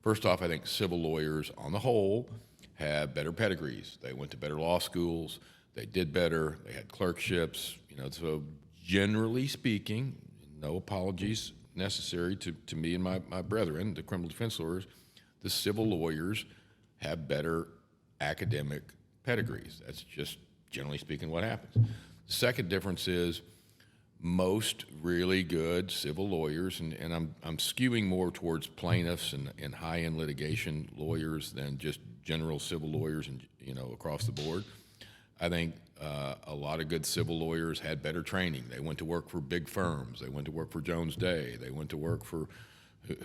First off, I think civil lawyers on the whole have better pedigrees. They went to better law schools. They did better. They had clerkships. So generally speaking, no apologies necessary to me and my brethren, the criminal defense lawyers, the civil lawyers have better academic pedigrees. That's just generally speaking what happens. The second difference is most really good civil lawyers, and I'm skewing more towards plaintiffs and high-end litigation lawyers than just general civil lawyers and across the board. I think a lot of good civil lawyers had better training. They went to work for big firms. They went to work for Jones Day. They went to work for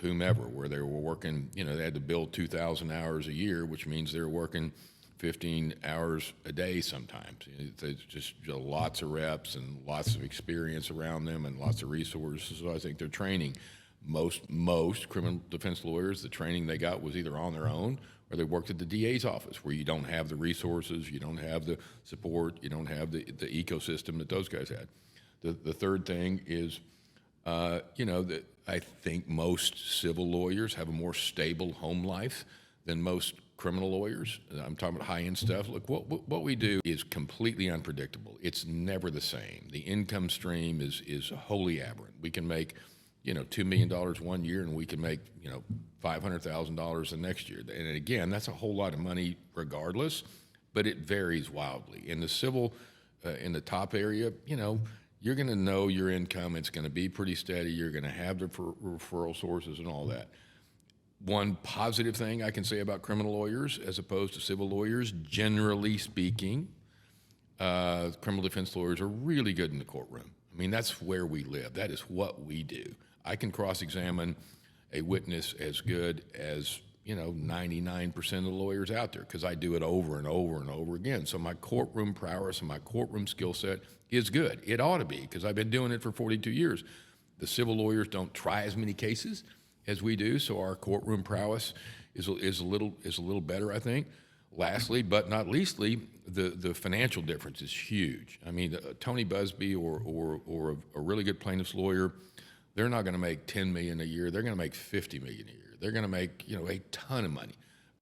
whomever, where they were working. They had to bill 2,000 hours a year, which means they're working 15 hours a day sometimes. There's just lots of reps and lots of experience around them and lots of resources. So I think their training, most criminal defense lawyers, the training they got was either on their own or they worked at the DA's office, where you don't have the resources, you don't have the support, you don't have the ecosystem that those guys had. The third thing is, that I think most civil lawyers have a more stable home life than most criminal lawyers. I'm talking about high-end stuff. Look, what we do is completely unpredictable. It's never the same. The income stream is wholly aberrant. We can make, $2 million one year, and we can make, $500,000 the next year. And again, that's a whole lot of money regardless, but it varies wildly. In the civil, in the top area, you're going to know your income. It's going to be pretty steady. You're going to have the referral sources and all that. One positive thing I can say about criminal lawyers as opposed to civil lawyers, generally speaking, criminal defense lawyers are really good in the courtroom. I mean, that's where we live. That is what we do. I can cross-examine a witness as good as 99% of the lawyers out there, because I do it over and over and over again. So my courtroom prowess and my courtroom skill set is good. It ought to be, because I've been doing it for 42 years. The civil lawyers don't try as many cases as we do, so our courtroom prowess is a little better, I think. Lastly, but not leastly, the financial difference is huge. I mean, Tony Busby or a really good plaintiff's lawyer, they're not going to make $10 million a year. They're going to make $50 million a year. They're going to make a ton of money.